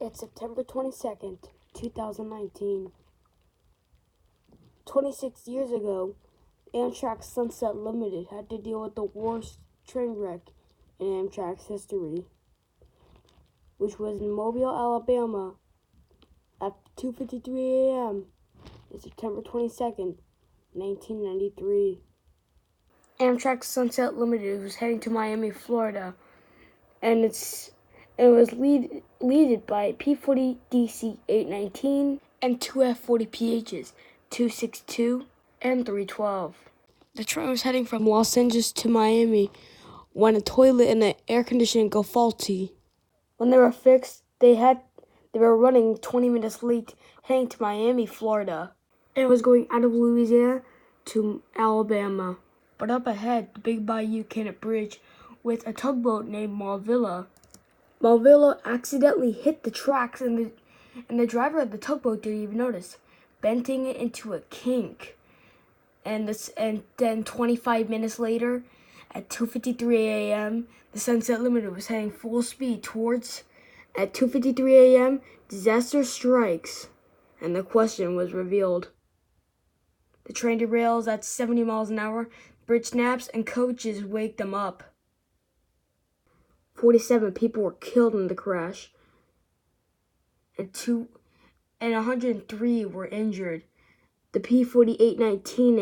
It's September 22nd, 2019. 26 years ago, Amtrak Sunset Limited had to deal with the worst train wreck in Amtrak's history, which was in Mobile, Alabama at 2:53 a.m. on September 22nd, 1993. Amtrak Sunset Limited was heading to Miami, Florida, and it was leaded by P40 DC 819 and two F40 PHs, 262 and 312. The train was heading from Los Angeles to Miami when a toilet and the air conditioning go faulty. When they were fixed, they were running 20 minutes late, heading to Miami, Florida. It was going out of Louisiana to Alabama. But up ahead, the big bayou Canot bridge with a tugboat named Malvilla. Malvilla accidentally hit the tracks, and the driver of the tugboat didn't even notice, bending it into a kink. And then 25 minutes later, at 2:53 a.m., the Sunset Limited was heading full speed towards. At 2:53 a.m., disaster strikes, and the question was revealed. The train derails at 70 miles an hour, bridge snaps, and coaches wake them up. 47 people were killed in the crash, and 103 were injured. The P4819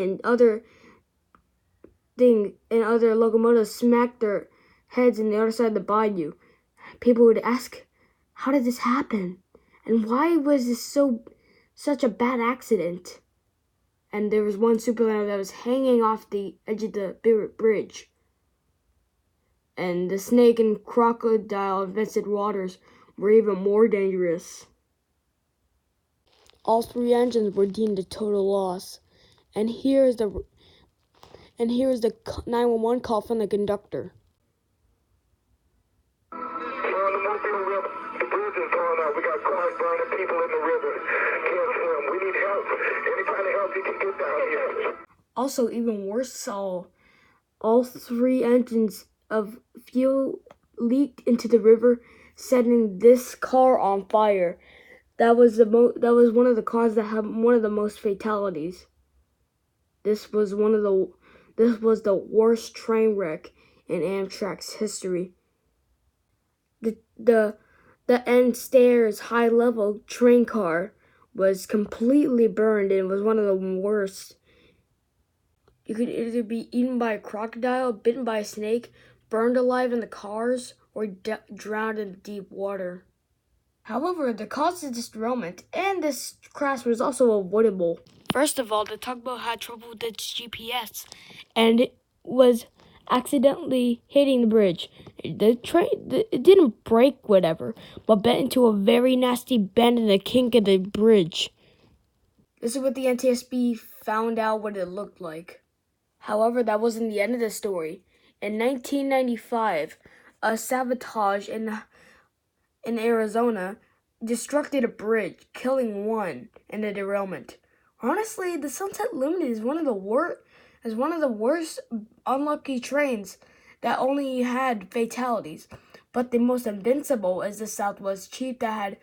and other locomotives smacked their heads in the other side of the bayou. People would ask, how did this happen? And why was this such a bad accident? And there was one superliner that was hanging off the edge of the bridge. And the snake and crocodile infested waters were even more dangerous. All three engines were deemed a total loss. And here is the 911 call from the conductor. The bridge is going up. We got cars burning, people in the river. Can't swim. We need help. Any kind of help you can get down here. Also, even worse, all three engines of fuel leaked into the river, setting this car on fire. That was one of the cars that had one of the most fatalities. This was the worst train wreck in Amtrak's history. The end stairs high level train car was completely burned and was one of the worst. You could either be eaten by a crocodile, bitten by a snake, burned alive in the cars, or drowned in deep water. However, the cause of this derailment and this crash was also avoidable. First of all, the tugboat had trouble with its GPS, and it was accidentally hitting the bridge. It didn't break, whatever, but bent into a very nasty bend in the kink of the bridge. This is what the NTSB found out what it looked like. However, that wasn't the end of the story. In 1995, a sabotage in Arizona destructed a bridge, killing one in the derailment. Honestly, the Sunset Limited is one of the worst unlucky trains that only had fatalities. But the most invincible is the Southwest Chief that had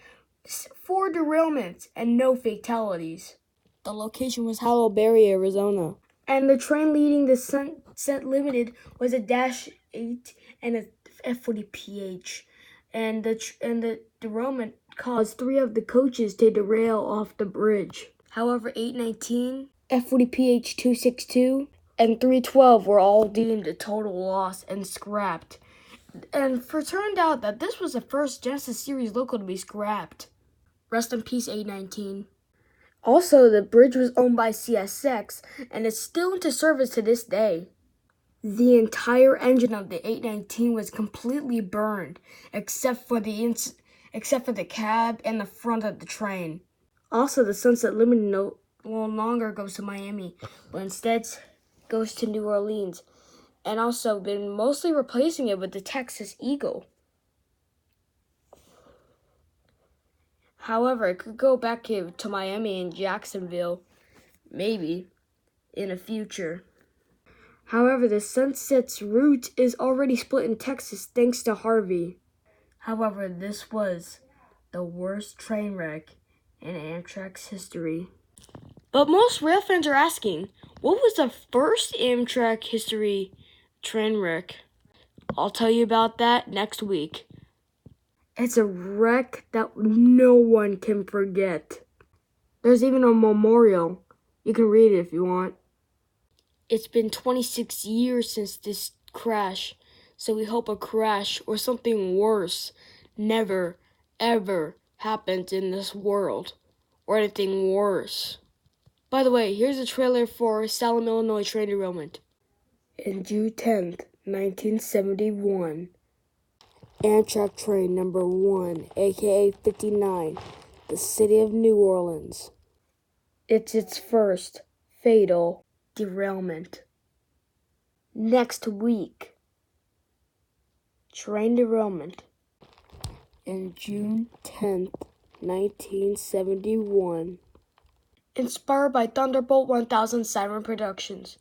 4 derailments and no fatalities. The location was Hollow Berry, Arizona. And the train leading the Sunset Limited was a Dash 8 and a F40 PH. And the derailment caused 3 of the coaches to derail off the bridge. However, 819, F40 PH 262, and 312 were all deemed a total loss and scrapped. And it turned out that this was the first Genesis Series loco to be scrapped. Rest in peace, 819. Also, the bridge was owned by CSX and is still into service to this day. The entire engine of the 819 was completely burned, except for the cab and the front of the train. Also, the Sunset Limited no longer goes to Miami, but instead goes to New Orleans, and also been mostly replacing it with the Texas Eagle. However, it could go back to Miami and Jacksonville, maybe, in the future. However, the Sunset's route is already split in Texas thanks to Harvey. However, this was the worst train wreck in Amtrak's history. But most rail fans are asking, what was the first Amtrak history train wreck? I'll tell you about that next week. It's a wreck that no one can forget. There's even a memorial. You can read it if you want. It's been 26 years since this crash, so we hope a crash or something worse never, ever happens in this world, or anything worse. By the way, here's a trailer for Salem, Illinois train derailment. In June 10th, 1971, Amtrak train number 1, aka 59, the city of New Orleans. It's its first fatal derailment. Next week, train derailment. In June 10th, 1971. Inspired by Thunderbolt 1000 Siren Productions.